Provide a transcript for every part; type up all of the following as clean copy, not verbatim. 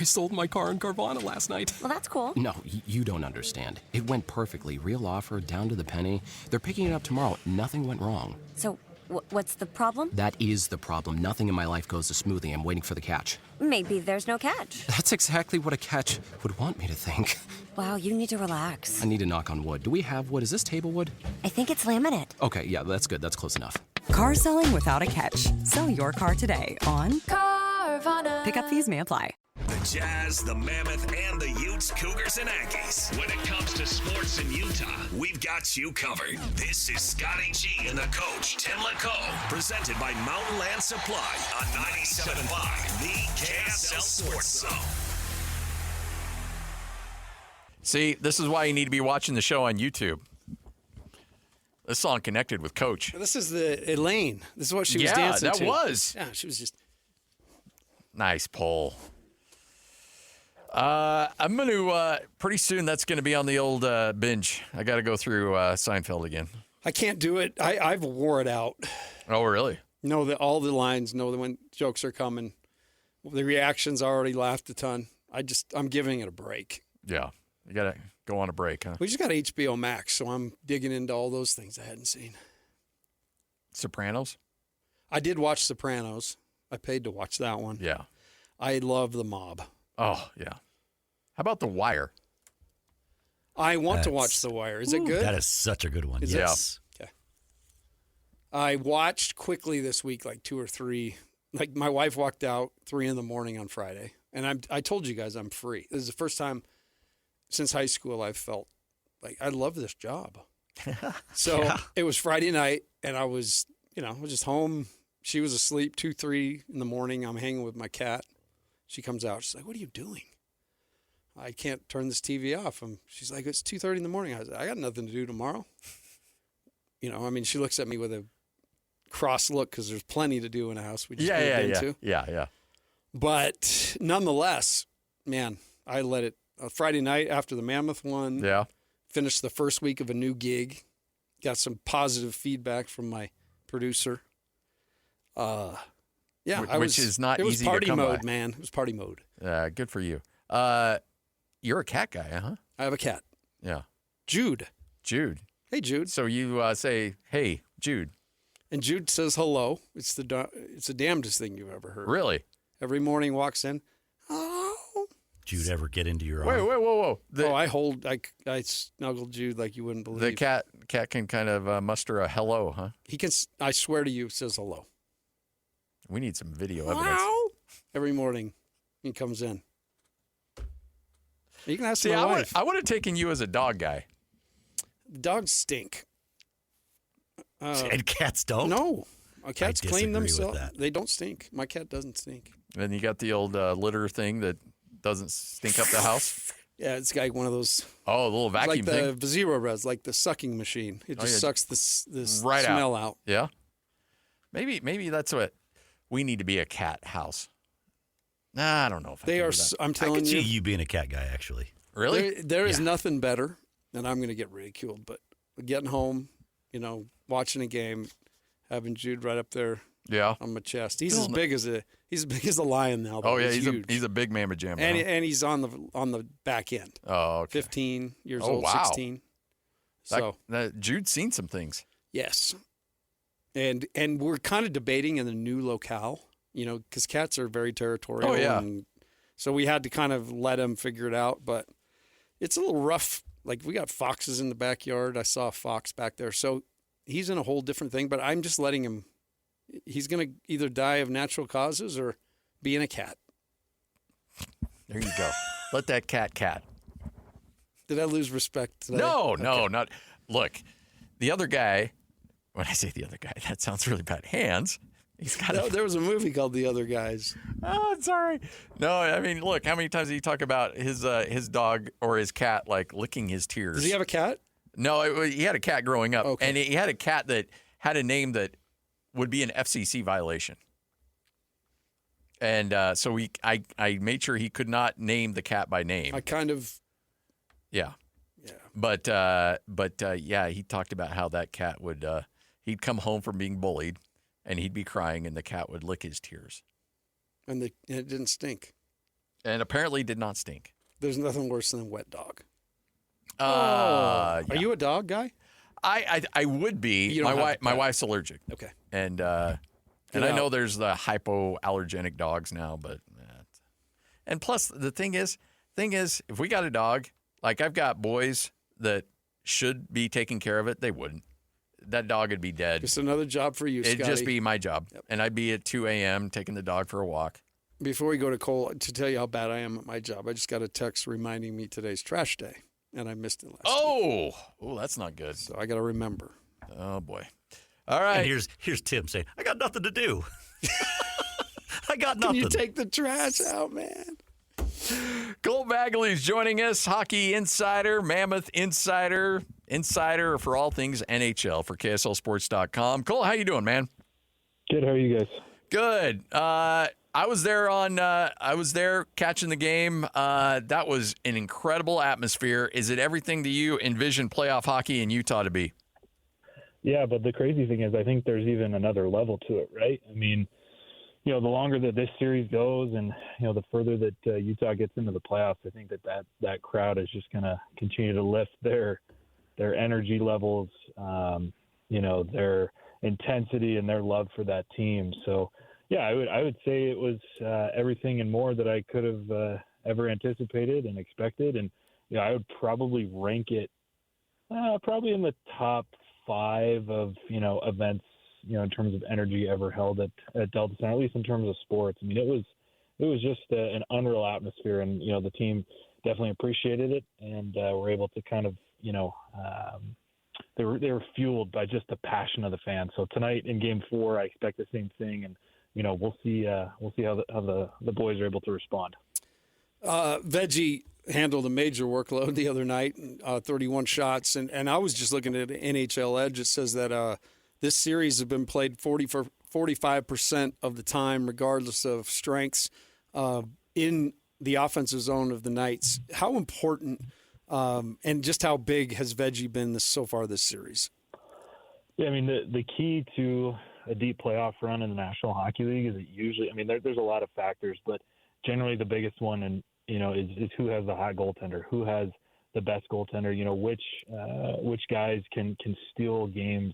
I sold my car in Carvana last night. Well, that's cool. No, you don't understand. It went perfectly. Real offer, down to the penny. They're picking it up tomorrow. Nothing went wrong. So, what's the problem? That is the problem. Nothing in my life goes as smoothly. I'm waiting for the catch. Maybe there's no catch. That's exactly what a catch would want me to think. Wow, you need to relax. I need to knock on wood. Do we have wood? Is this table wood? I think it's laminate. Okay, yeah, that's good. That's close enough. Car selling without a catch. Sell your car today on Carvana. Pickup fees may apply. The Jazz, the Mammoth, and the Utes, Cougars, and Aggies. When it comes to sports in Utah, we've got you covered. This is Scotty G and the coach, Tim LaCombe, presented by Mountain Land Supply on 97.5, the KSL Sports Zone. See, this is why you need to be watching the show on YouTube. This song connected with Coach. This is the Elaine. This is what she was dancing to. Yeah, that was. Yeah, she was just... Nice pull. I'm going to, pretty soon that's going to be on the old binge. I got to go through Seinfeld again. I can't do it. I've wore it out. Oh, really? Know that all the lines, know that when jokes are coming. The reactions, I already laughed a ton. I'm giving it a break. Yeah. You got to go on a break, huh? We just got HBO Max, so I'm digging into all those things I hadn't seen. Sopranos? I did watch Sopranos. I paid to watch that one. Yeah. I love The Mob. Oh, yeah. How about The Wire? I want to watch The Wire. Is it good? That is such a good one. Is yes. Okay. I watched quickly this week, like 2 or 3. Like my wife walked out 3 a.m. on Friday, and I told you guys I'm free. This is the first time since high school I've felt like I love this job. So It was Friday night, and I was just home. She was asleep 2, 3 in the morning. I'm hanging with my cat. She comes out. She's like, "What are you doing?" I can't turn this TV off. She's like, "It's 2:30 in the morning." I was like, "I got nothing to do tomorrow." She looks at me with a cross look because there's plenty to do in a house we just moved into. Yeah. But nonetheless, man, I let it. Friday night after the Mammoth one. Yeah. Finished the first week of a new gig. Got some positive feedback from my producer. Which is not easy to come by. It was party mode, man. It was party mode. Good for you. You're a cat guy, huh? I have a cat. Yeah. Jude. Hey, Jude. So you say, "Hey, Jude." And Jude says hello. It's the damnedest thing you've ever heard. Really? Every morning walks in. Oh. Jude ever get into your arm? Wait, whoa. I snuggled Jude like you wouldn't believe. The cat can kind of muster a hello, huh? He can. I swear to you, says hello. We need some video evidence. Every morning, he comes in. You can ask my I wife. would have taken you as a dog guy. Dogs stink. And cats don't? No. Cats clean themselves. That. They don't stink. My cat doesn't stink. Then you got the old litter thing that doesn't stink up the house. Yeah, it's got one of those. Oh, a little vacuum thing. Like the Zero Res, like the sucking machine. It just sucks the smell out. Yeah. Maybe that's what we need to be, a cat house. Nah, I don't know if they are. I'm telling you, I could see you being a cat guy, actually. Really? There is nothing better, and I'm going to get ridiculed, but getting home, watching a game, having Jude right up there, on my chest. He's as big as a lion now. Oh yeah, he's a big mamma jamma. And he's on the back end. Oh, okay. 15 years old, wow. 16. So Jude's seen some things. Yes, and we're kind of debating in the new locale. Because cats are very territorial. Oh, yeah. And so we had to kind of let him figure it out. But it's a little rough. Like, we got foxes in the backyard. I saw a fox back there. So he's in a whole different thing. But I'm just letting him. He's going to either die of natural causes or being a cat. There you go. Let that cat. Did I lose respect today? No, not. Look, the other guy, when I say the other guy, that sounds really bad. Hans. There was a movie called The Other Guys. Oh, sorry. No, I mean, look, how many times did he talk about his dog or his cat, like, licking his tears? Does he have a cat? No, he had a cat growing up. Okay. And he had a cat that had a name that would be an FCC violation. And so I made sure he could not name the cat by name. Yeah. But he talked about how that cat would, he'd come home from being bullied. And he'd be crying, and the cat would lick his tears. And it didn't stink. And apparently did not stink. There's nothing worse than a wet dog. Yeah. Are you a dog guy? I would be. You don't My wife's allergic. Okay. And I know there's the hypoallergenic dogs now, but and plus the thing is, if we got a dog, like I've got boys that should be taking care of it, they wouldn't. That dog would be dead. Just another job for you, Scotty. It'd just be my job. Yep. And I'd be at 2 a.m. taking the dog for a walk. Before we go to Cole, to tell you how bad I am at my job, I just got a text reminding me today's trash day, and I missed it last week. Oh, that's not good. So I got to remember. Oh, boy. All right. And here's Tim saying, I got nothing to do. I got nothing. Can you take the trash out, man? Cole Bagley is joining us, hockey insider, Mammoth insider for all things NHL for KSLSports.com. Cole, how you doing, man? Good. How are you guys? Good. I was there catching the game. That was an incredible atmosphere. Is it everything that you envision playoff hockey in Utah to be? Yeah, but the crazy thing is I think there's even another level to it, right? I mean, the longer that this series goes and, the further that Utah gets into the playoffs, I think that crowd is just going to continue to lift their energy levels, their intensity and their love for that team. So, yeah, I would say it was everything and more that I could have ever anticipated and expected. And, I would probably rank it probably in the top 5 of, events, in terms of energy ever held at Delta Center, at least in terms of sports. I mean, it was just an unreal atmosphere, and, the team definitely appreciated it and were able to kind of, they were fueled by just the passion of the fans. So tonight in Game 4, I expect the same thing, and we'll see how the boys are able to respond. Veggie handled a major workload the other night, 31 shots, and I was just looking at NHL Edge. It says that this series has been played 45% of the time, regardless of strengths, in the offensive zone of the Knights. How important and just how big has Veggie been so far this series? Yeah, I mean, the key to a deep playoff run in the National Hockey League is that usually, I mean, there's a lot of factors, but generally the biggest one, and is who has the hot goaltender, who has the best goaltender. Which guys can steal games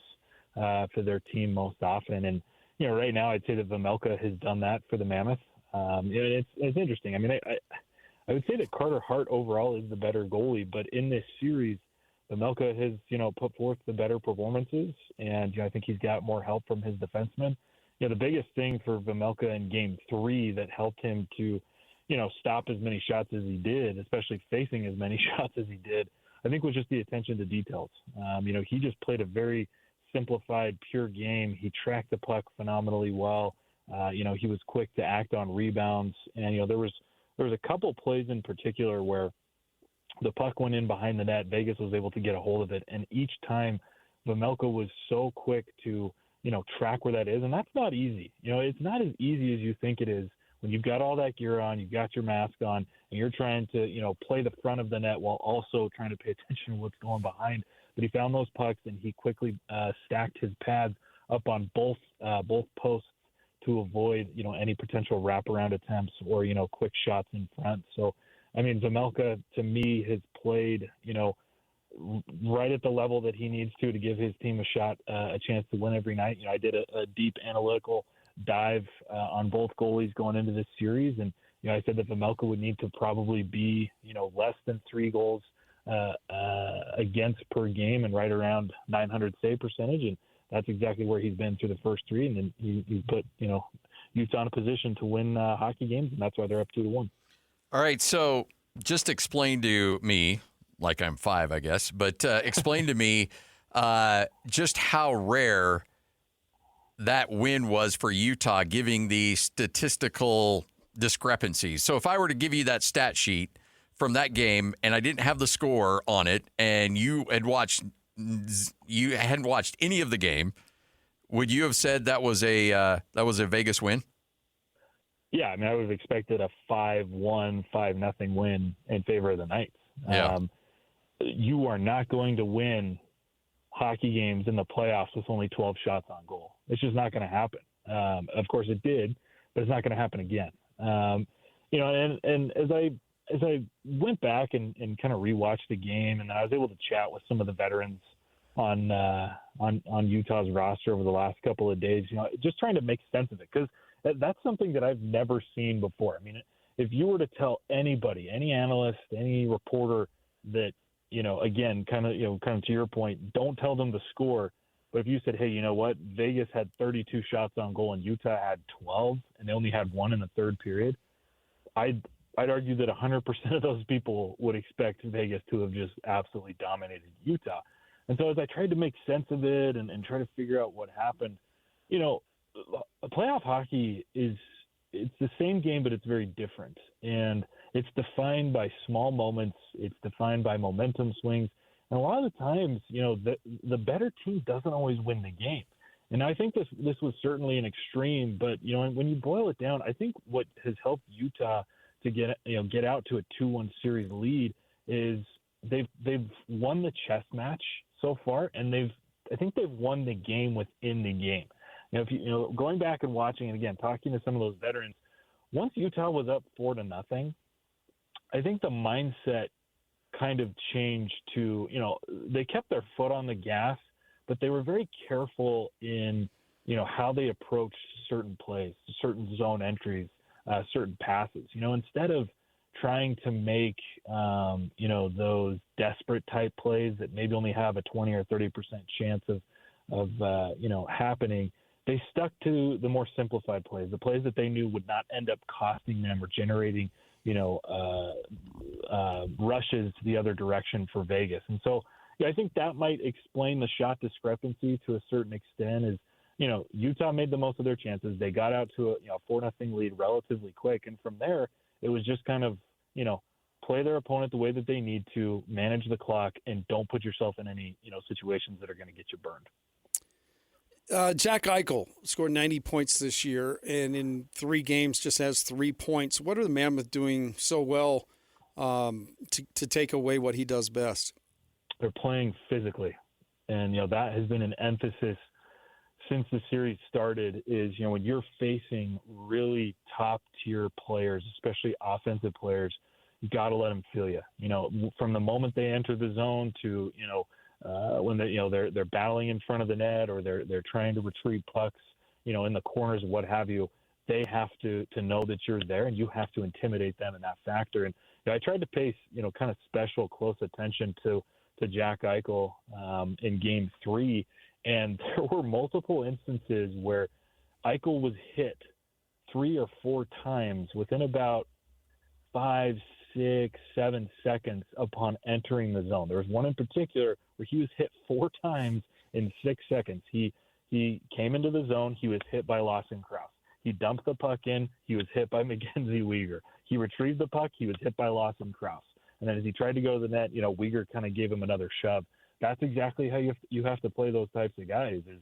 for their team most often. And right now I'd say that Vejmelka has done that for the Mammoth. It's interesting. I mean, I would say that Carter Hart overall is the better goalie, but in this series, Vejmelka has put forth the better performances, and I think he's got more help from his defensemen. The biggest thing for Vejmelka in Game 3 that helped him to stop as many shots as he did, especially facing as many shots as he did, I think was just the attention to details. He just played a very simplified, pure game. He tracked the puck phenomenally well. He was quick to act on rebounds, and there was a couple plays in particular where the puck went in behind the net. Vegas was able to get a hold of it, and each time Vejmelka was so quick to track where that is, and that's not easy. It's not as easy as you think it is when you've got all that gear on, you've got your mask on, and you're trying to play the front of the net while also trying to pay attention to what's going behind. But he found those pucks, and he quickly stacked his pads up on both posts to avoid any potential wraparound attempts or quick shots in front. So, I mean, Vejmelka to me has played right at the level that he needs to give his team a chance to win every night. I did a deep analytical dive on both goalies going into this series, and I said that Vejmelka would need to probably be less than 3 goals against per game and right around 900 save percentage, and that's exactly where he's been through the first 3, and then he put Utah in a position to win hockey games, and that's why they're up 2-1. All right, so just explain to me, like I'm 5, I guess, but explain to me just how rare that win was for Utah, giving the statistical discrepancies. So if I were to give you that stat sheet from that game and I didn't have the score on it, and you hadn't watched any of the game, would you have said that was a Vegas win? Yeah, I mean, I would have expected a 5-1, 5-0 win in favor of the Knights. Yeah. You are not going to win hockey games in the playoffs with only 12 shots on goal. It's just not going to happen. Of course it did, but it's not going to happen again. And as I went back and kind of rewatched the game, and I was able to chat with some of the veterans on Utah's roster over the last couple of days, just trying to make sense of it, because that's something that I've never seen before. I mean, if you were to tell anybody, any analyst, any reporter that, again, kind of to your point, don't tell them the score. But if you said, hey, you know what, Vegas had 32 shots on goal and Utah had 12, and they only had one in the third period, I'd argue that 100% of those people would expect Vegas to have just absolutely dominated Utah. And so as I tried to make sense of it and try to figure out what happened, playoff hockey it's the same game, but it's very different. And it's defined by small moments. It's defined by momentum swings. And a lot of the times, the better team doesn't always win the game. And I think this was certainly an extreme, but, when you boil it down, I think what has helped Utah to get out to a 2-1 series lead is they've won the chess match so far, and I think they've won the game within the game. If going back and watching, and again talking to some of those veterans, once Utah was up 4-0, I think the mindset kind of changed to, they kept their foot on the gas, but they were very careful in, how they approached certain plays, certain zone entries, certain passes. Instead of trying to make, those desperate type plays that maybe only have a 20 or 30% chance of happening, they stuck to the more simplified plays, the plays that they knew would not end up costing them or generating, rushes the other direction for Vegas. And so, I think that might explain the shot discrepancy to a certain extent. Is Utah made the most of their chances. They got out to a 4-0 lead relatively quick, and from there it was just kind of play their opponent the way that they need to, manage the clock, and don't put yourself in any situations that are going to get you burned. Jack Eichel scored 90 points this year, and in 3 games just has 3 points. What are the Mammoth doing so well to take away what he does best? They're playing physically, and that has been an emphasis since the series started. Is when you're facing really top tier players, especially offensive players, you got to let them feel you. From the moment they enter the zone to when they're battling in front of the net, or they're trying to retrieve pucks, in the corners, what have you. They have to know that you're there, and you have to intimidate them in that factor. And I tried to pay kind of special close attention to Jack Eichel in Game 3, and there were multiple instances where Eichel was hit 3 or 4 times within about 5, 6, 7 seconds upon entering the zone. There was one in particular where he was hit 4 times in 6 seconds. He came into the zone. He was hit by Lawson Krause. He dumped the puck in. He was hit by Mackenzie Weegar. He retrieved the puck. He was hit by Lawson Krause. And then as he tried to go to the net, Weegar kind of gave him another shove. That's exactly how you have to play those types of guys. Is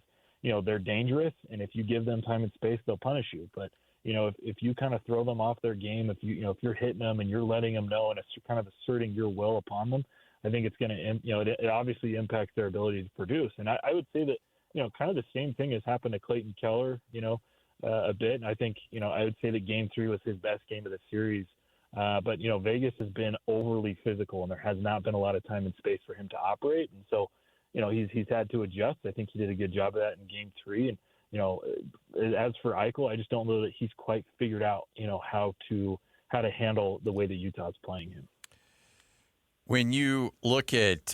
they're dangerous, and if you give them time and space, they'll punish you. But if you kind of throw them off their game, if you're hitting them and you're letting them know and it's kind of asserting your will upon them, I think it's going to it obviously impacts their ability to produce. And I would say that kind of the same thing has happened to Clayton Keller a bit. And I think I would say that Game 3 was his best game of the series. But Vegas has been overly physical, and there has not been a lot of time and space for him to operate. And so, he's had to adjust. I think he did a good job of that in Game 3. And as for Eichel, I just don't know that he's quite figured out how to handle the way that Utah's playing him. When you look at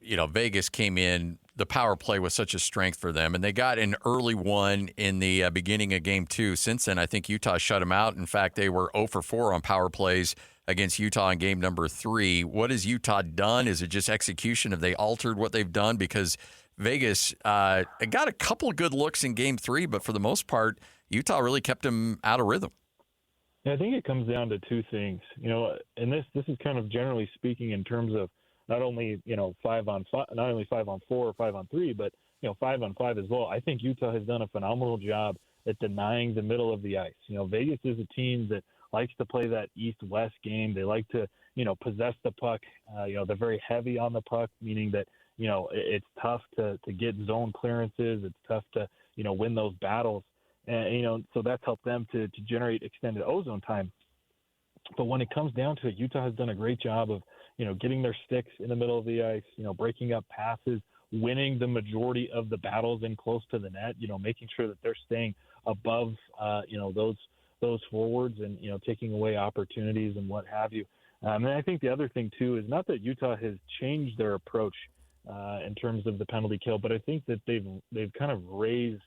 Vegas came in, the power play was such a strength for them, and they got an early one in the beginning of Game 2. Since then, I think Utah shut them out. In fact, they were 0 for 4 on power plays against Utah in Game number 3. What has Utah done? Is it just execution? Have they altered what they've done? Because Vegas got a couple of good looks in Game 3, but for the most part, Utah really kept them out of rhythm. I think it comes down to 2 things, and this is kind of generally speaking in terms of not only 5 on 5, not only 5 on 4 or 5 on 3, but 5 on 5 as well. I think Utah has done a phenomenal job at denying the middle of the ice. Vegas is a team that likes to play that east-west game. They like to possess the puck. They're very heavy on the puck, meaning that it's tough to get zone clearances. It's tough to win those battles, and so that's helped them to generate extended ozone time. But when it comes down to it, Utah has done a great job of, getting their sticks in the middle of the ice, breaking up passes, winning the majority of the battles in close to the net, making sure that they're staying above, those forwards and, taking away opportunities and what have you. And I think the other thing, too, is not that Utah has changed their approach in terms of the penalty kill, but I think that they've kind of raised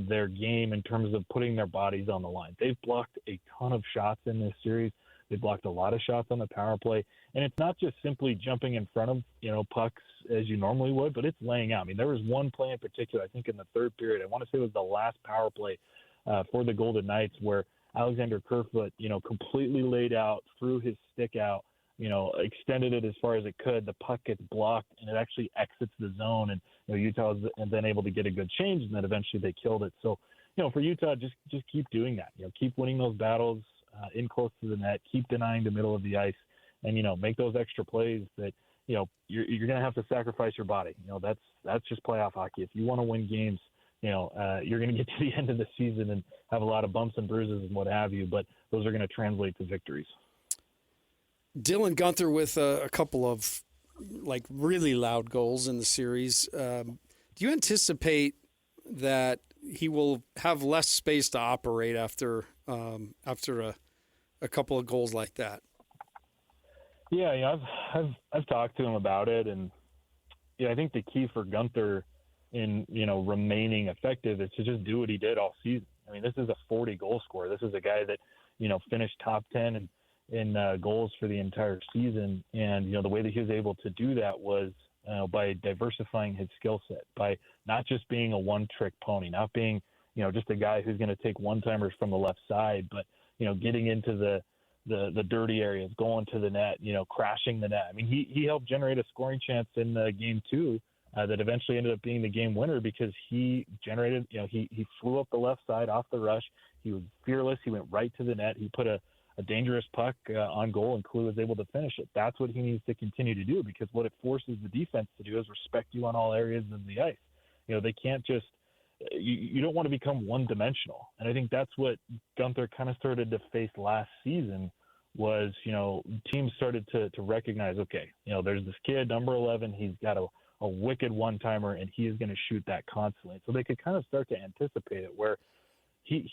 their game in terms of putting their bodies on the line. They've blocked a ton of shots in this series. They've blocked a lot of shots on the power play. And it's not just simply jumping in front of, pucks as you normally would, but it's laying out. I mean, there was one play in particular, I think in the third period, I want to say it was the last power play for the Golden Knights, where Alexander Kerfoot, completely laid out, threw his stick out, extended it as far as it could. The puck gets blocked, and it actually exits the zone. And Utah has been able to get a good change, and then eventually they killed it. So, for Utah, just keep doing that. Keep winning those battles in close to the net. Keep denying the middle of the ice, and make those extra plays that you're going to have to sacrifice your body. That's just playoff hockey. If you want to win games, you're going to get to the end of the season and have a lot of bumps and bruises and what have you, but those are going to translate to victories. Dylan Guenther with a couple of really loud goals in the series. Do you anticipate that he will have less space to operate after a couple of goals like that? Yeah, I've talked to him about it, and I think the key for Guenther in remaining effective is to just do what he did all season. I mean, this is a 40 goal scorer. This is a guy that finished top 10 in goals for the entire season, and the way that he was able to do that was by diversifying his skill set, by not just being a one-trick pony, not being just a guy who's going to take one-timers from the left side, but getting into the dirty areas, going to the net, crashing the net. I mean, he helped generate a scoring chance in game 2 that eventually ended up being the game winner, because he generated, he flew up the left side off the rush. He was fearless. He went right to the net. He put a dangerous puck on goal, and Clue was able to finish it. That's what he needs to continue to do, because what it forces the defense to do is respect you on all areas of the ice. They can't just you don't want to become one-dimensional. And I think that's what Guenther kind of started to face last season was, teams started to recognize, okay, there's this kid, number 11, he's got a wicked one-timer, and he is going to shoot that constantly. So they could kind of start to anticipate it, where he's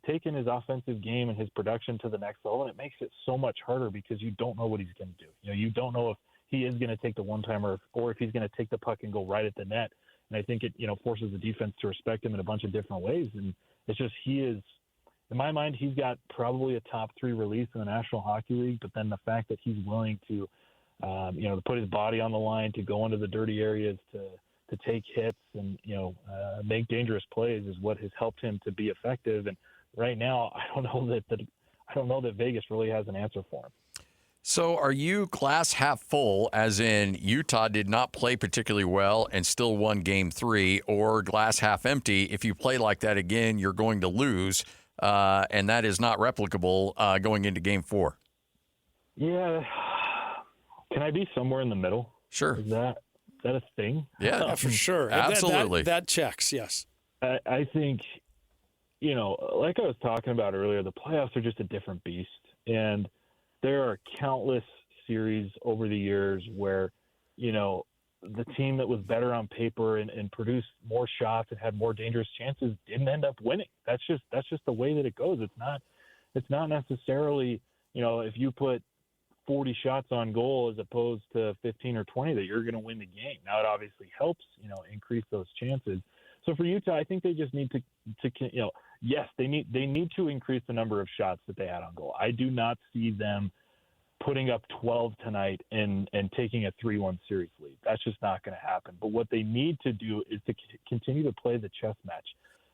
taken his offensive game and his production to the next level, and it makes it so much harder because you don't know what he's going to do. You don't know if he is going to take the one-timer or if he's going to take the puck and go right at the net. And I think it, forces the defense to respect him in a bunch of different ways. And it's just, he is, in my mind, he's got probably a top 3 release in the National Hockey League. But then the fact that he's willing to, to put his body on the line, to go into the dirty areas, to take hits and, make dangerous plays is what has helped him to be effective. And right now, I don't know that Vegas really has an answer for him. So are you glass half full, as in Utah did not play particularly well and still won game 3, or glass half empty, if you play like that again, you're going to lose, and that is not replicable going into game 4? Yeah. Can I be somewhere in the middle? Sure. Is that a thing? Yeah, for sure. Absolutely. That checks, yes. I think, like I was talking about earlier, the playoffs are just a different beast. And there are countless series over the years where, the team that was better on paper and produced more shots and had more dangerous chances didn't end up winning. That's just the way that it goes. It's not necessarily, if you put 40 shots on goal as opposed to 15 or 20 that you're going to win the game. Now it obviously helps, increase those chances. So for Utah, I think they just need to yes, they need to increase the number of shots that they had on goal. I do not see them putting up 12 tonight and taking a 3-1 series lead. That's just not going to happen. But what they need to do is to continue to play the chess match.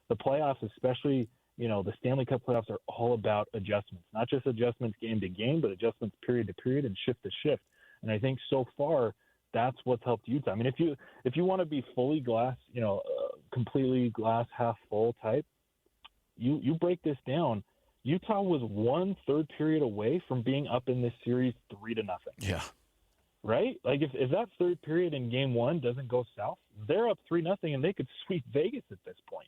The playoffs, especially, the Stanley Cup playoffs, are all about adjustments, not just adjustments game to game, but adjustments period to period and shift to shift. And I think so far that's what's helped Utah. I mean, if you want to be fully glass, completely glass half full type, you break this down. Utah was 1/3 period away from being up in this series 3-0. Yeah. Right? Like if that third period in game 1 doesn't go south, they're up 3-0 and they could sweep Vegas at this point.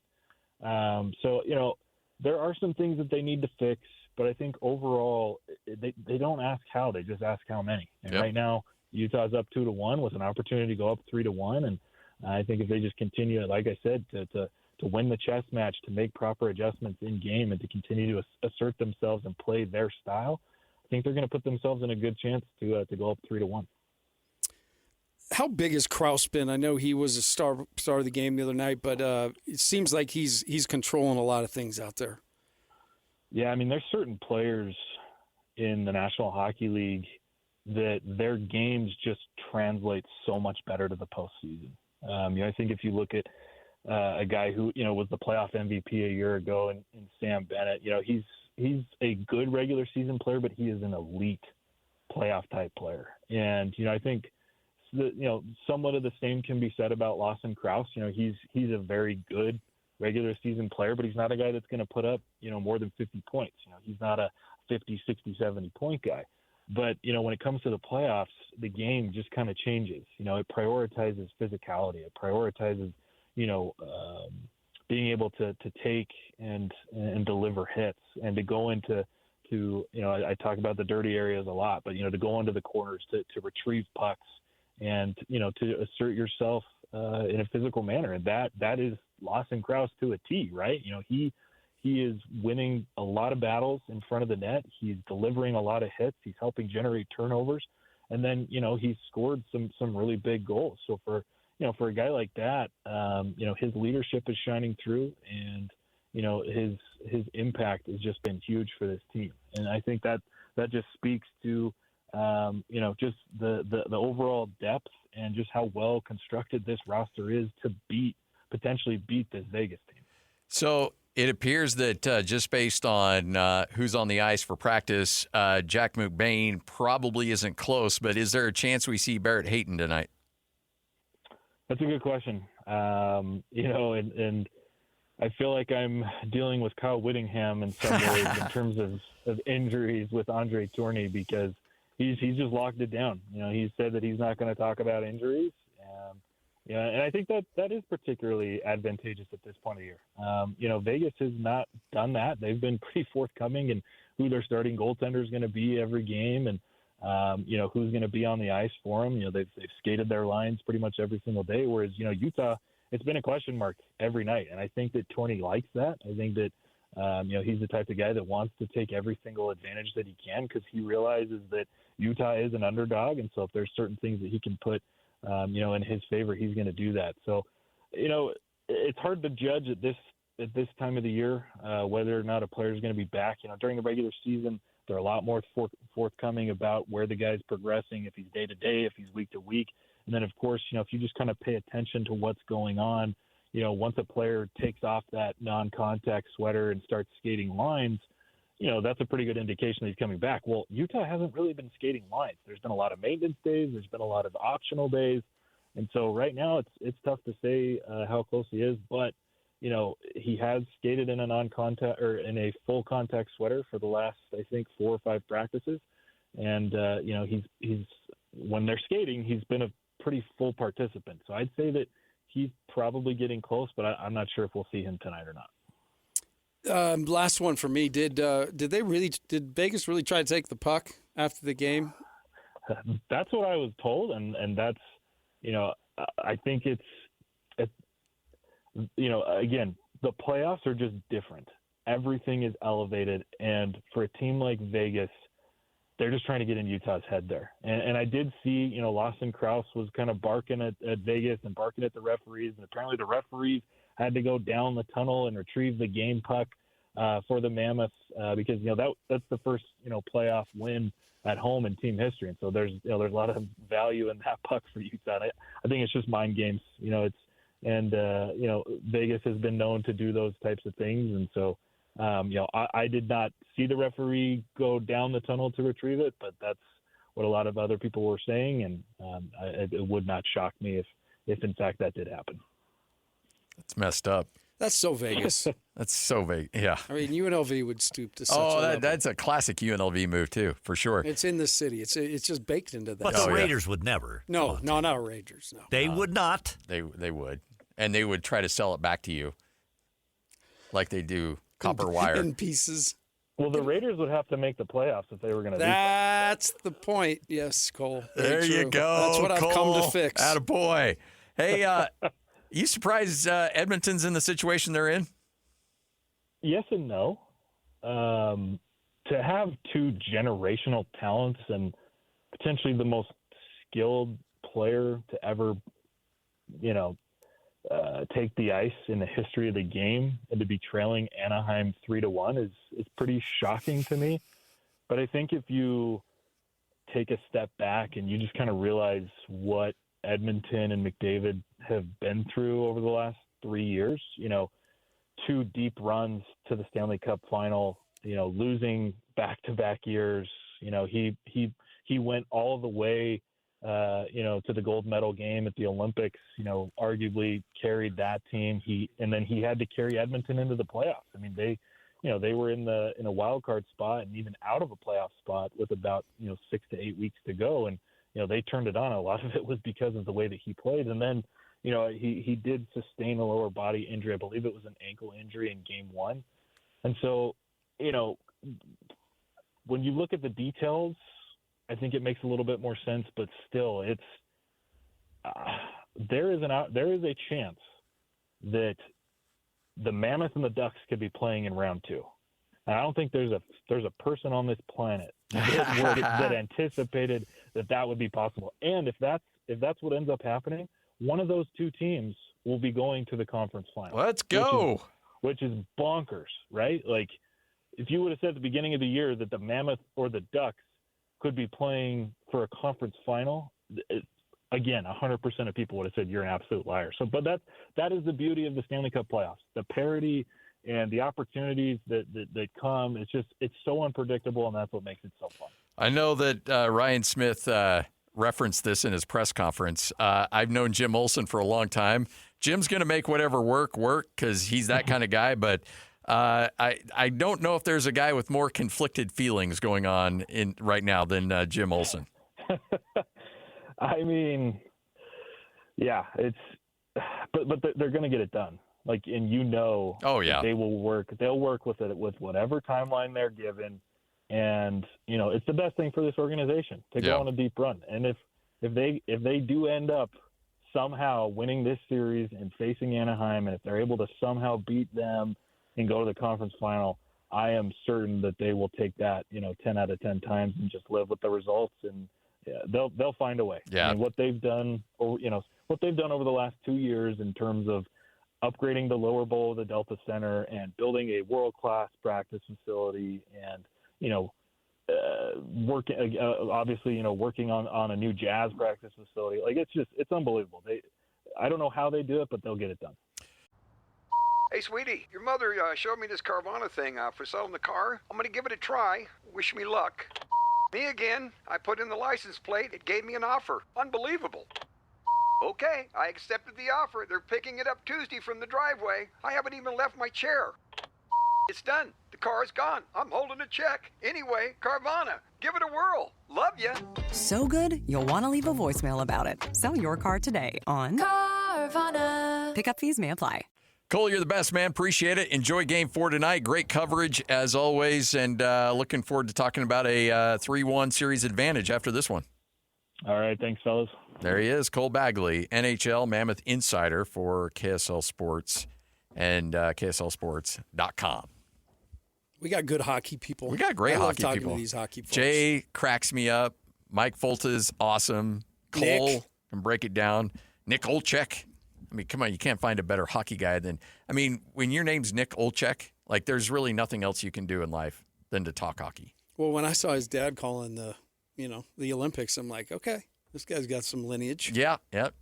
So, there are some things that they need to fix, But I think overall, they don't ask how; they just ask how many. And right now, Utah's up 2-1 with an opportunity to go up 3-1. And I think if they just continue, like I said, to win the chess match, to make proper adjustments in game, and to continue to assert themselves and play their style, I think they're going to put themselves in a good chance to go up 3-1. How big has Krause been? I know he was a star of the game the other night, but it seems like he's controlling a lot of things out there. Yeah, I mean, there's certain players in the National Hockey League that their games just translate so much better to the postseason. I think if you look at a guy who was the playoff MVP a year ago in Sam Bennett, he's a good regular season player, but he is an elite playoff type player. And I think somewhat of the same can be said about Lawson Krause. He's a very good regular season player, but he's not a guy that's going to put up, more than 50 points. He's not a 50, 60, 70 point guy. But, when it comes to the playoffs, the game just kind of changes. It prioritizes physicality. It prioritizes, being able to take and deliver hits, and to go into I talk about the dirty areas a lot, but, to go into the corners, to retrieve pucks, and, to assert yourself in a physical manner. And that is Lawson Krause to a T, right? He is winning a lot of battles in front of the net. He's delivering a lot of hits. He's helping generate turnovers. And then, he's scored some really big goals. So for a guy like that, his leadership is shining through, and, his impact has just been huge for this team. And I think that just speaks to, just the overall depth and just how well constructed this roster is to potentially beat this Vegas team. So it appears that just based on who's on the ice for practice, Jack McBain probably isn't close, but is there a chance we see Barrett Hayton tonight? That's a good question. And I feel like I'm dealing with Kyle Whittingham in some ways in terms of injuries with Andre Tourny, because he's just locked it down. He said that he's not going to talk about injuries. And I think that is particularly advantageous at this point of the year. Vegas has not done that. They've been pretty forthcoming in who their starting goaltender is going to be every game, and who's going to be on the ice for them. They've skated their lines pretty much every single day, whereas Utah, it's been a question mark every night. And I think that Tourny likes that. I think that he's the type of guy that wants to take every single advantage that he can, because he realizes that Utah is an underdog, and so if there's certain things that he can put in his favor, he's going to do that. So, it's hard to judge at this time of the year whether or not a player is going to be back. During the regular season, they're a lot more forthcoming about where the guy's progressing, if he's day to day, if he's week to week. And then, of course, if you just kind of pay attention to what's going on, once a player takes off that non-contact sweater and starts skating lines, that's a pretty good indication that he's coming back. Well, Utah hasn't really been skating lines. There's been a lot of maintenance days. There's been a lot of optional days. And so right now it's tough to say how close he is, but, he has skated in a non-contact or in a full contact sweater for the last, I think, 4 or 5 practices. And, he's when they're skating, he's been a pretty full participant. So I'd say that he's probably getting close, but I'm not sure if we'll see him tonight or not. Last one for me. Did Vegas really try to take the puck after the game? That's what I was told, and that's I think it's again, the playoffs are just different. Everything is elevated, and for a team like Vegas, they're just trying to get in Utah's head there. And I did see Lawson Krause was kind of barking at Vegas and barking at the referees, and apparently the referees had to go down the tunnel and retrieve the game puck for the Mammoths because that's the first playoff win at home in team history, and so there's a lot of value in that puck for Utah. And I think it's just mind games. Vegas has been known to do those types of things, and so I did not see the referee go down the tunnel to retrieve it, but that's what a lot of other people were saying, and it would not shock me if in fact that did happen. That's messed up. That's so Vegas. That's so Vegas. Yeah. I mean, UNLV would stoop to such a level. That's a classic UNLV move too, for sure. It's in the city. It's just baked into that. But the Raiders would never. No, not Raiders. No, they would not. They would, and they would try to sell it back to you, like they do copper wire in pieces. Well, the Raiders would have to make the playoffs if they were going to do that. That's the point. Yes, Cole. There you go. That's what Cole. I've come to fix. Attaboy. Hey, you surprised Edmonton's in the situation they're in? Yes and no. To have two generational talents and potentially the most skilled player to ever, take the ice in the history of the game and to be trailing Anaheim 3-1 is pretty shocking to me. But I think if you take a step back and you just kind of realize what Edmonton and McDavid have been through over the last 3 years, two deep runs to the Stanley Cup final, losing back-to-back years, he went all the way to the gold medal game at the Olympics, arguably carried that team. And then he had to carry Edmonton into the playoffs. I mean, they were in a wild card spot and even out of a playoff spot with about, 6 to 8 weeks to go. And, they turned it on. A lot of it was because of the way that he played. And then, he did sustain a lower body injury. I believe it was an ankle injury in game 1. And so, when you look at the details, I think it makes a little bit more sense, but still, it's there is a chance that the Mammoth and the Ducks could be playing in round 2. And I don't think there's a person on this planet that anticipated that would be possible. And if that's what ends up happening, one of those two teams will be going to the conference final. Let's go. Which is bonkers, right? Like, if you would have said at the beginning of the year that the Mammoth or the Ducks could be playing for a conference final, again, 100% of people would have said you're an absolute liar. So, but that is the beauty of the Stanley Cup playoffs. The parity and the opportunities that come, it's so unpredictable, and that's what makes it so fun. I know that Ryan Smith referenced this in his press conference. I've known Jim Olsen for a long time. Jim's going to make whatever work because he's that kind of guy, but I don't know if there's a guy with more conflicted feelings going on right now than Jim Olsen. I mean, yeah, but they're going to get it done. Like, and oh yeah, they'll work with it with whatever timeline they're given, and it's the best thing for this organization to go on a deep run. And if they do end up somehow winning this series and facing Anaheim, and if they're able to somehow beat them and go to the conference final, I am certain that they will take that 10 out of 10 times and just live with the results, and they'll find a way. Yeah. I mean, what they've done over the last 2 years in terms of upgrading the lower bowl of the Delta Center and building a world-class practice facility, and working on a new Jazz practice facility. Like, it's unbelievable. I don't know how they do it, but they'll get it done. Hey, sweetie, your mother showed me this Carvana thing for selling the car. I'm going to give it a try. Wish me luck. Me again. I put in the license plate. It gave me an offer. Unbelievable. Okay, I accepted the offer. They're picking it up Tuesday from the driveway. I haven't even left my chair. It's done. The car's gone. I'm holding a check. Anyway, Carvana, give it a whirl. Love ya. So good, you'll want to leave a voicemail about it. Sell your car today on Carvana. Pickup fees may apply. Cole, you're the best, man. Appreciate it. Enjoy Game 4 tonight. Great coverage, as always, and looking forward to talking about a 3-1 series advantage after this one. All right. Thanks, fellas. There he is, Cole Bagley, NHL Mammoth Insider for KSL Sports and KSLSports.com. We got good hockey people. We got great hockey talking people. To these hockey folks. Jay cracks me up. Mike Folta's awesome. Cole can break it down. Nick Olczyk. I mean, come on, you can't find a better hockey guy than – I mean, when your name's Nick Olczyk, like, there's really nothing else you can do in life than to talk hockey. Well, when I saw his dad calling the Olympics, I'm like, okay, this guy's got some lineage. Yeah.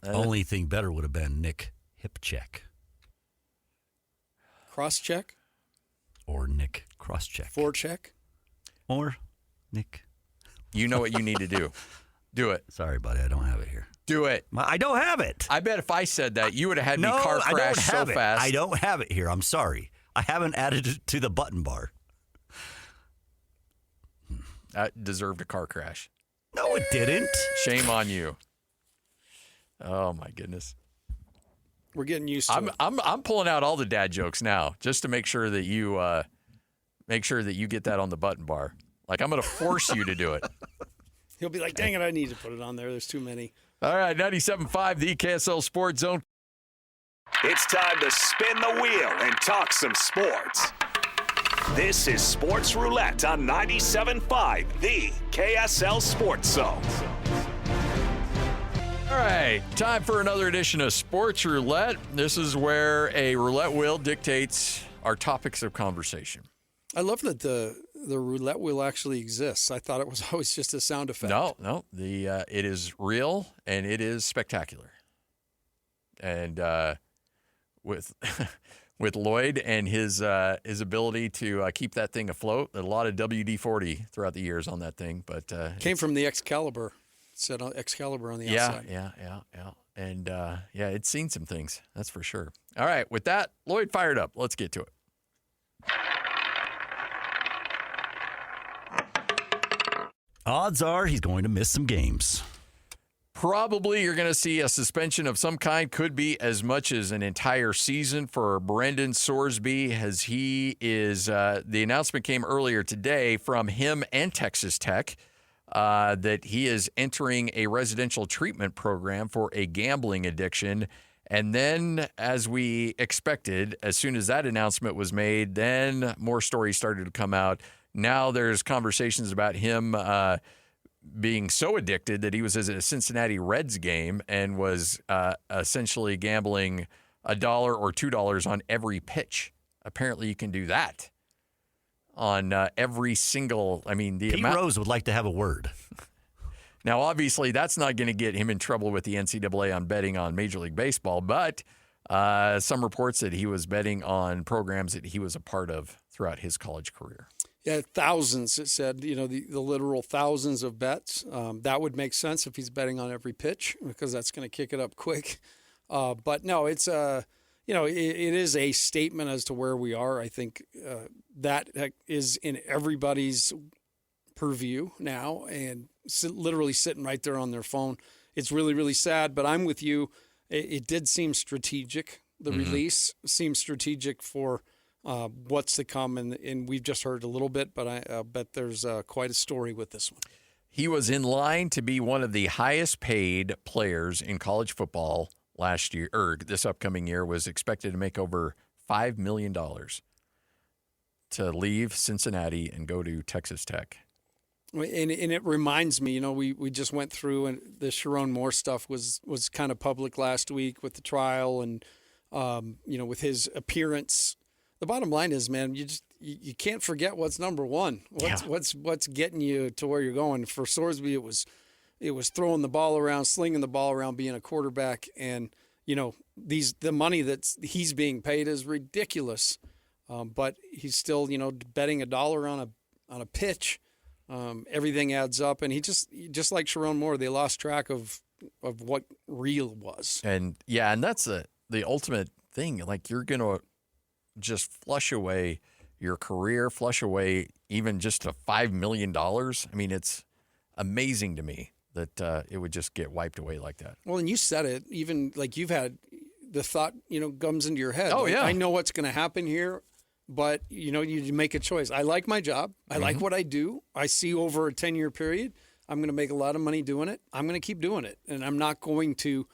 Only thing better would have been Nick Hipcheck. Crosscheck? Or Nick Crosscheck. Forecheck? Or Nick. You know what you need to do. Do it. Sorry, buddy, I don't have it here. Do it. I don't have it. I bet if I said that, you would have had me car crash so fast. I don't have it here. I'm sorry. I haven't added it to the button bar. That deserved a car crash. No, it didn't. Shame on you. Oh, my goodness. We're getting used to it. I'm pulling out all the dad jokes now just to make sure that you make sure that you get that on the button bar. Like, I'm going to force you to do it. He'll be like, dang it, I need to put it on there. There's too many. All right, 97.5, the KSL Sports Zone. It's time to spin the wheel and talk some sports. This is Sports Roulette on 97.5, the KSL Sports Zone. All right, time for another edition of Sports Roulette. This is where a roulette wheel dictates our topics of conversation. I love that the roulette wheel actually exists. I thought it was always just a sound effect. No, it is real and it is spectacular. And with with Lloyd and his ability to keep that thing afloat, a lot of WD-40 throughout the years on that thing. But came from the Excalibur. It said Excalibur on the outside. Yeah. And it's seen some things, that's for sure. All right, with that, Lloyd fired up. Let's get to it. Odds are he's going to miss some games. Probably you're going to see a suspension of some kind. Could be as much as an entire season for Brendan Sorsby, as he is. The announcement came earlier today from him and Texas Tech that he is entering a residential treatment program for a gambling addiction. And then, as we expected, as soon as that announcement was made, then more stories started to come out. Now there's conversations about him being so addicted that he was at a Cincinnati Reds game and was essentially gambling $1 or $2 on every pitch. Apparently you can do that on every single, Pete Rose would like to have a word. Now, obviously, that's not going to get him in trouble with the NCAA on betting on Major League Baseball, but some reports that he was betting on programs that he was a part of throughout his college career. Yeah, thousands, it said, the literal thousands of bets. That would make sense if he's betting on every pitch, because that's going to kick it up quick. But no, it's it is a statement as to where we are. I think that is in everybody's purview now, and literally sitting right there on their phone. It's really, really sad, but I'm with you. It did seem strategic. The release seems strategic for what's to come, and we've just heard a little bit, but I bet there's quite a story with this one. He was in line to be one of the highest paid players in college football last year, or this upcoming year, was expected to make over $5 million to leave Cincinnati and go to Texas Tech. And it reminds me, we just went through, and the Sharon Moore stuff was kind of public last week with the trial, and with his appearance. The bottom line is, man, you can't forget what's number one. What's getting you to where you're going. For Sorsby, it was throwing the ball around, slinging the ball around, being a quarterback, and the money that he's being paid is ridiculous. But he's still betting $1 on a pitch. Everything adds up, and he just like Sharon Moore, they lost track of what real was. And that's the ultimate thing. Like, you're gonna just flush away your career, flush away even just a $5 million. It's amazing to me that it would just get wiped away like that. Well, and you said it, even like you've had the thought, comes into your head. Oh, yeah. I know what's going to happen here, but, you make a choice. I like my job. I like what I do. I see over a 10-year period, I'm going to make a lot of money doing it. I'm going to keep doing it. And I'm not going to,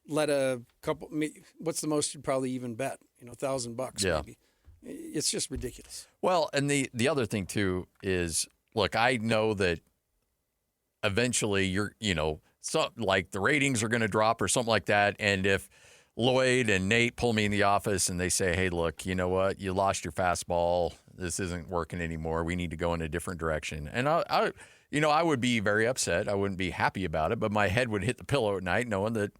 let a couple, what's the most you'd probably even bet? $1,000 maybe. It's just ridiculous. Well, and the other thing too is, look, I know that eventually like the ratings are going to drop or something like that. And if Lloyd and Nate pull me in the office and they say, hey, look, you know what? You lost your fastball. This isn't working anymore. We need to go in a different direction. And I would be very upset. I wouldn't be happy about it, but my head would hit the pillow at night knowing that,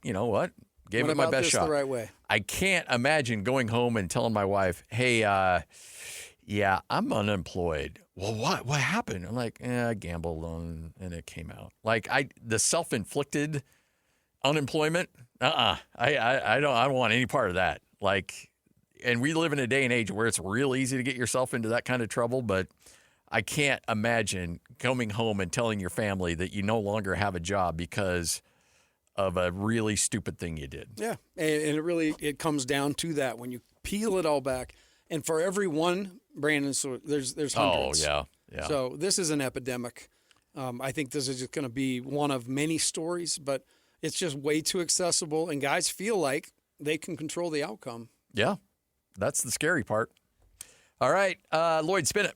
gave it my best shot. The right way? I can't imagine going home and telling my wife, hey, I'm unemployed. Well, what happened? I'm like, I gambled and it came out. Like, the self-inflicted unemployment, I don't want any part of that. Like, and we live in a day and age where it's real easy to get yourself into that kind of trouble, but I can't imagine coming home and telling your family that you no longer have a job because of a really stupid thing you did. Yeah, and it really comes down to that when you peel it all back. And for every one, Brandon, so there's hundreds. Oh, yeah. So this is an epidemic. I think this is just going to be one of many stories, but it's just way too accessible, and guys feel like they can control the outcome. Yeah, that's the scary part. All right, Lloyd, spin it.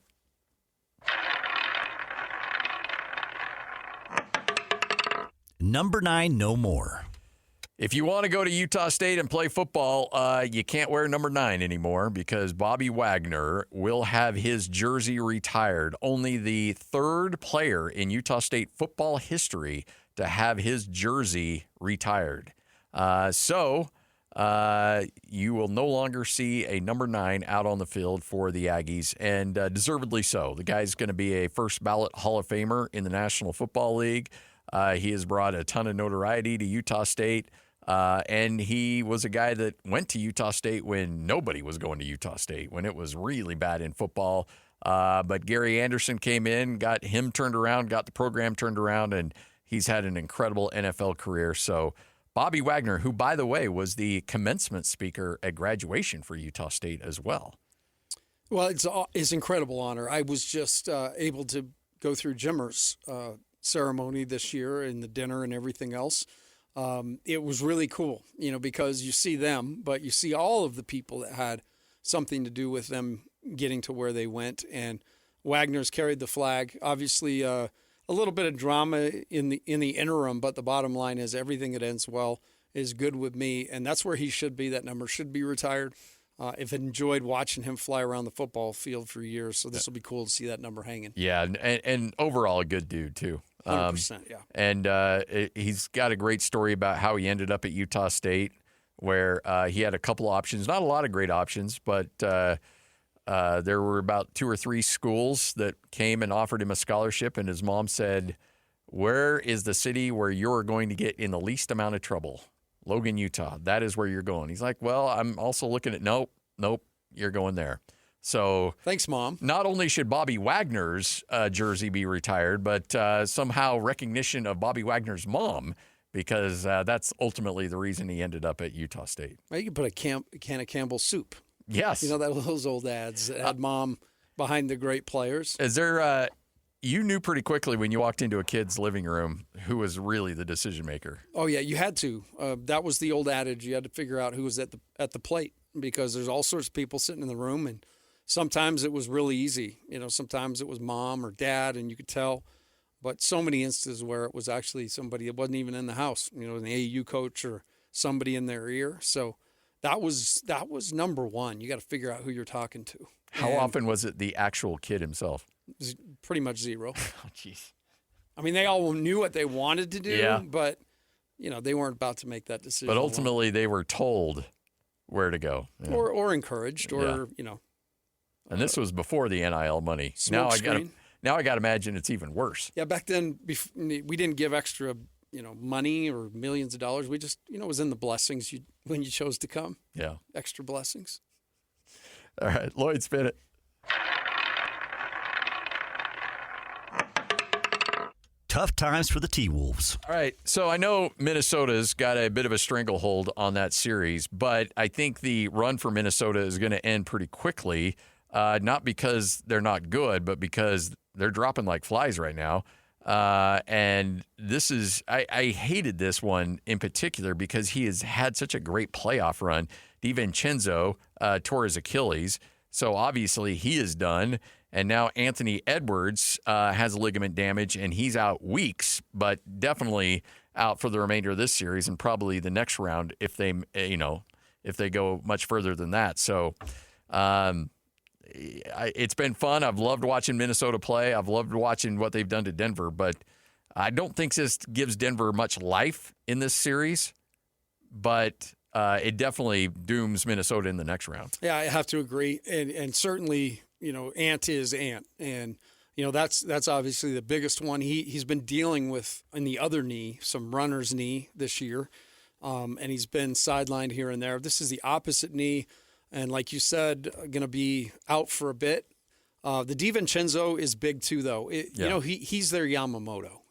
Number 9, no more. If you want to go to Utah State and play football, you can't wear number 9 anymore because Bobby Wagner will have his jersey retired. Only the third player in Utah State football history to have his jersey retired. So you will no longer see a number 9 out on the field for the Aggies, and deservedly so. The guy's going to be a first ballot Hall of Famer in the National Football League. He has brought a ton of notoriety to Utah State. And he was a guy that went to Utah State when nobody was going to Utah State, when it was really bad in football. But Gary Anderson came in, got him turned around, got the program turned around, and he's had an incredible NFL career. So Bobby Wagner, who, by the way, was the commencement speaker at graduation for Utah State as well. Well, it's an incredible honor. I was just able to go through Jimmer's ceremony this year and the dinner and everything else. It was really cool, because you see them, but you see all of the people that had something to do with them getting to where they went. And Wagner's carried the flag. Obviously, a little bit of drama in the interim, but the bottom line is everything that ends well is good with me, and that's where he should be. That number should be retired. I've enjoyed watching him fly around the football field for years, so this will be cool to see that number hanging. Yeah, and overall a good dude, too. 100%, yeah. And he's got a great story about how he ended up at Utah State, where he had a couple options, not a lot of great options, but there were about 2 or 3 schools that came and offered him a scholarship, and his mom said, "Where is the city where you're going to get in the least amount of trouble?" Logan, Utah. That is where you're going. He's like, "Well, I'm also looking at, nope, you're going there." So thanks, Mom. Not only should Bobby Wagner's jersey be retired, but somehow recognition of Bobby Wagner's mom, because that's ultimately the reason he ended up at Utah State. Well, you can put a can of Campbell's soup. Yes. Those old ads that had mom behind the great players. Is there you knew pretty quickly when you walked into a kid's living room who was really the decision maker? Oh, yeah, you had to. That was the old adage. You had to figure out who was at the plate, because there's all sorts of people sitting in the room, and sometimes it was really easy. Sometimes it was mom or dad, and you could tell. But so many instances where it was actually somebody that wasn't even in the house, an AAU coach or somebody in their ear. So that was number one. You got to figure out who you're talking to. How often was it the actual kid himself? Pretty much zero. Oh, jeez. I mean, they all knew what they wanted to do, but they weren't about to make that decision. But ultimately, they were told where to go, or encouraged, or And this was before the NIL money. Now I got to imagine it's even worse. Yeah, back then we didn't give extra, money or millions of dollars. We just, it was in the blessings when you chose to come. Yeah, extra blessings. All right, Lloyd, spin it. Tough times for the T-Wolves. All right, so I know Minnesota's got a bit of a stranglehold on that series, but I think the run for Minnesota is going to end pretty quickly, not because they're not good, but because they're dropping like flies right now. And this is, I hated this one in particular because he has had such a great playoff run. DiVincenzo tore his Achilles, so obviously he is done. And now Anthony Edwards has ligament damage, and he's out weeks, but definitely out for the remainder of this series and probably the next round if they go much further than that. So it's been fun. I've loved watching Minnesota play. I've loved watching what they've done to Denver, but I don't think this gives Denver much life in this series, but it definitely dooms Minnesota in the next round. Yeah, I have to agree. And certainly, Ant is Ant. And, that's obviously the biggest one. He's been dealing with, in the other knee, some runner's knee this year. And he's been sidelined here and there. This is the opposite knee. And like you said, going to be out for a bit. The DiVincenzo is big too, though. He's their Yamamoto.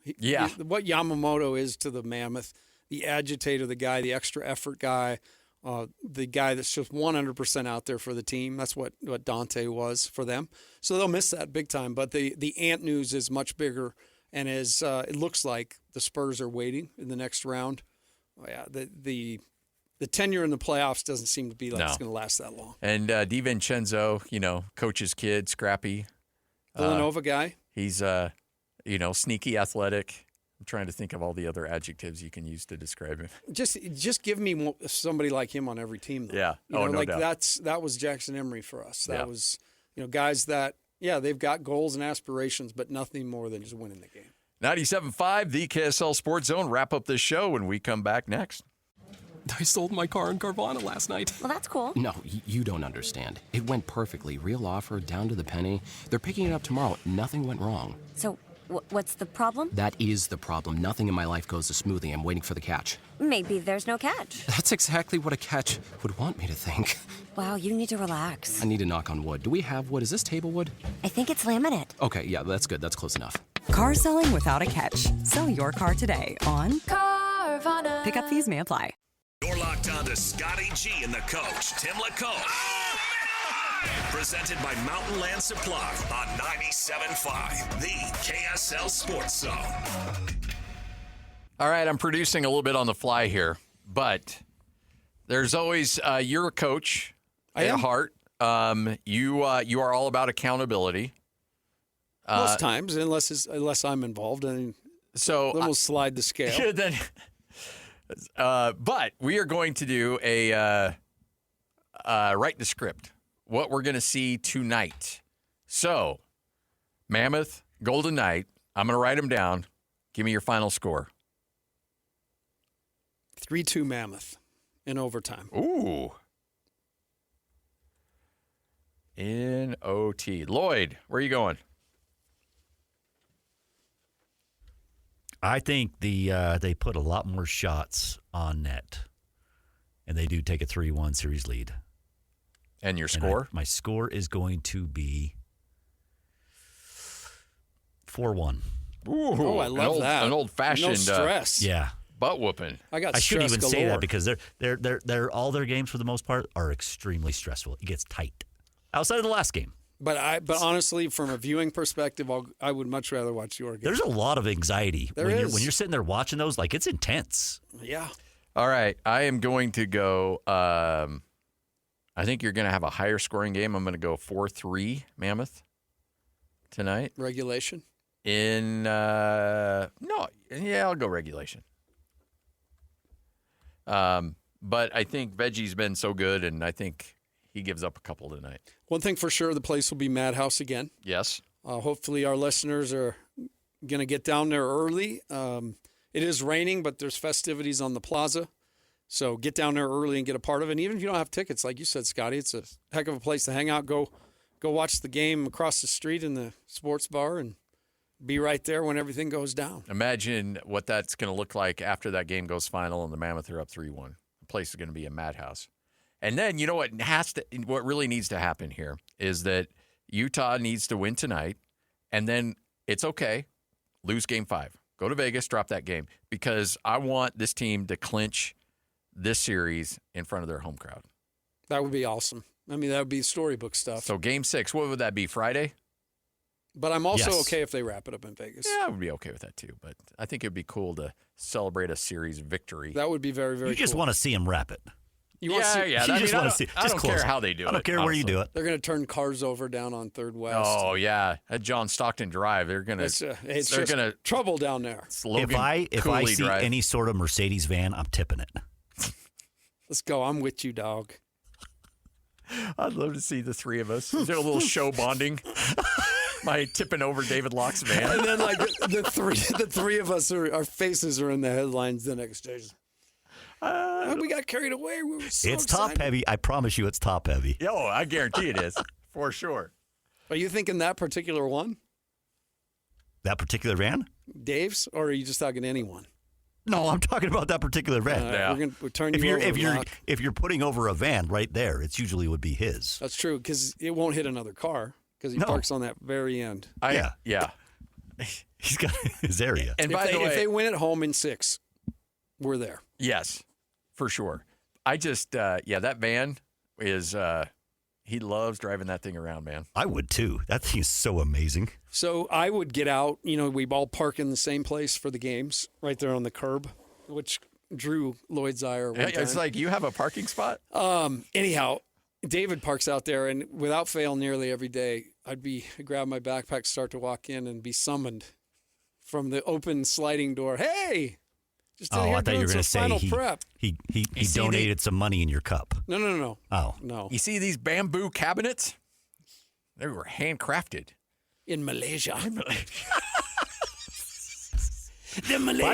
What Yamamoto is to the Mammoth, the agitator, the guy, the extra effort guy, the guy that's just 100% out there for the team. That's what Dante was for them. So they'll miss that big time. But the Ant news is much bigger, and as it looks like the Spurs are waiting in the next round. Oh, yeah, the tenure in the playoffs doesn't seem to be like it's going to last that long. And DiVincenzo, coach's kid, scrappy. Villanova guy. He's, sneaky athletic. I'm trying to think of all the other adjectives you can use to describe him. Just give me somebody like him on every team, though. Yeah. No doubt. That was Jackson Emery for us. That was, guys that, they've got goals and aspirations, but nothing more than just winning the game. 97.5, the KSL Sports Zone. Wrap up this show when we come back next. I sold my car in Carvana last night. Well, that's cool. No, you don't understand. It went perfectly. Real offer, down to the penny. They're picking it up tomorrow. Nothing went wrong. So, what's the problem? That is the problem. Nothing in my life goes as smoothly. I'm waiting for the catch. Maybe there's no catch. That's exactly what a catch would want me to think. Wow, you need to relax. I need to knock on wood. Do we have wood? Is this table wood? I think it's laminate. Okay, yeah, that's good. That's close enough. Car selling without a catch. Sell your car today on Carvana. Pickup fees may apply. You're locked on to Scotty G and the coach, Tim LaCombe. Presented by Mountain Land Supply on 97.5, the KSL Sports Zone. All right, I'm producing a little bit on the fly here, but there's always you're a coach at heart. You are all about accountability. Most times, unless I'm involved, and so then we'll slide the scale. But we are going to do a write the script. What we're going to see tonight. So, Mammoth, Golden Knight. I'm going to write them down. Give me your final score. 3-2 Mammoth in overtime. Ooh. In OT. Lloyd, where are you going? I think they put a lot more shots on net, and they do take a 3-1 series lead. And your score? My score is going to be 4-1. Ooh, I love that. An old-fashioned no stress. butt whooping. I shouldn't even say galore. that because they're all their games for the most part are extremely stressful. It gets tight. Outside of the last game. But honestly, from a viewing perspective, I would much rather watch your game. There's a lot of anxiety when you're sitting there watching those. Like, it's intense. Yeah. All right. I am going to go I think you're going to have a higher scoring game. I'm going to go 4-3 Mammoth tonight. Regulation? I'll go regulation. But I think Veggie's been so good, and I think he gives up a couple tonight. One thing for sure, the place will be Madhouse again. Yes. Hopefully our listeners are going to get down there early. It is raining, but there's festivities on the plaza. So get down there early and get a part of it. And even if you don't have tickets, like you said, Scotty, it's a heck of a place to hang out. Go watch the game across the street in the sports bar and be right there when everything goes down. Imagine what that's going to look like after that game goes final and the Mammoth are up 3-1. The place is going to be a madhouse. And then, you know what what really needs to happen here is that Utah needs to win tonight, and then it's okay. Lose game 5. Go to Vegas, drop that game, because I want this team to clinch this series in front of their home crowd. That would be awesome. I mean, that would be storybook stuff. So game 6, what would that be, Friday? But I'm also okay if they wrap it up in Vegas. Yeah, I would be okay with that too. But I think it would be cool to celebrate a series victory. That would be very, very cool. You just want to see them wrap it. You just want to see. I don't care how they do it. I don't care where you do it. They're going to turn cars over down on 3rd West. Oh yeah, at John Stockton Drive, they're going to. It's going to trouble down there. If I see any sort of Mercedes van, I'm tipping it. Let's go. I'm with you, dog. I'd love to see the three of us. Is there a little show bonding? My tipping over David Locke's van. And then like the three of us our faces are in the headlines the next day. We got carried away. We were so It's excited. top heavy. I promise you, it's top heavy. Yo, I guarantee it is for sure. Are you thinking that particular one? That particular van? Dave's, or are you just talking anyone? No, I'm talking about that particular van. Yeah. We're turn you over. If you're putting over a van right there, it's usually would be his. That's true because it won't hit another car because he parks on that very end. Yeah. He's got his area. And if by the way, if they win at home in 6, we're there. Yes, for sure. I just, that van is, he loves driving that thing around, man. I would too. That thing is so amazing. So I would get out. We all park in the same place for the games, right there on the curb, which drew Lloyd's ire. It's like you have a parking spot? Anyhow, David parks out there, and without fail, nearly every day, I'd grab my backpack, start to walk in, and be summoned from the open sliding door. Hey! Just I thought you were going to say he donated some money in your cup. No. Oh. No. You see these bamboo cabinets? They were handcrafted. In Malaysia. By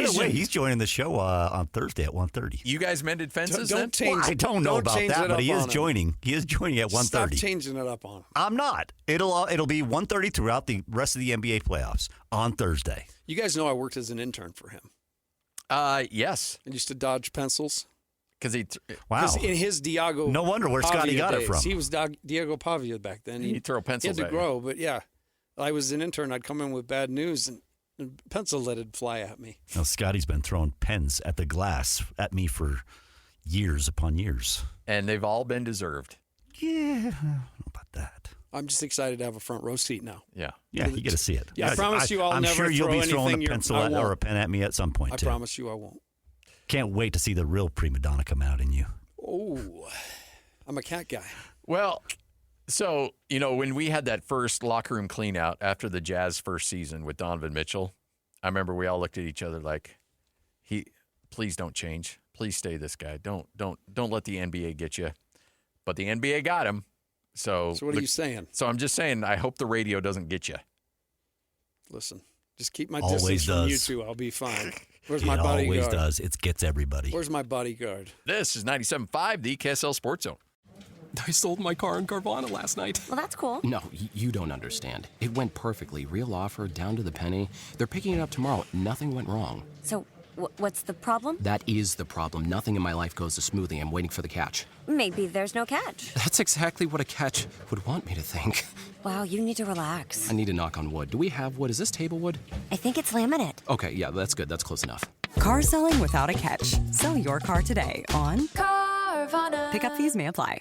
the way, he's joining the show on Thursday at 1:30. You guys mended fences? I don't know about that, but he is joining. He is joining at 1:30. Stop changing it up on him. I'm not. It'll be 1:30 throughout the rest of the NBA playoffs on Thursday. You guys know I worked as an intern for him. Yes. I used to dodge pencils. Because in his Diego No wonder where Pavia Scotty got days, it from. He was Diego Pavia back then. He'd throw pencils He had at to you. grow, but yeah. I was an intern. I'd come in with bad news, and pencil lead'd fly at me. Now, Scotty's been throwing pens at the glass at me for years upon years. And they've all been deserved. Yeah, I don't know about that. I'm just excited to have a front row seat now. Yeah. Yeah, you get to see it. Yeah, I promise you I'll never I'm sure you'll throw be throwing anything a pencil or a pen at me at some point, I too. promise you I won't. Can't wait to see the real prima donna come out in you. Oh, I'm a cat guy. Well, so, when we had that first locker room clean out after the Jazz first season with Donovan Mitchell, I remember we all looked at each other like, please don't change. Please stay this guy. Don't let the NBA get you. But the NBA got him. So what are you saying? So I'm just saying, I hope the radio doesn't get you. Listen, just keep my Always distance from you does. two. I'll be fine. Where's my bodyguard? It always does. It gets everybody. Where's my bodyguard? This is 97.5, the KSL Sports Zone. I sold my car in Carvana last night. Well, that's cool. No, you don't understand. It went perfectly. Real offer, down to the penny. They're picking it up tomorrow. Nothing went wrong. So, what's the problem? That is the problem. Nothing in my life goes as smoothly. I'm waiting for the catch. Maybe there's no catch. That's exactly what a catch would want me to think. Wow, you need to relax. I need to knock on wood. Do we have wood? Is this table wood? I think it's laminate. Okay, yeah, that's good. That's close enough. Car selling without a catch. Sell your car today on Carvana. Pickup fees may apply.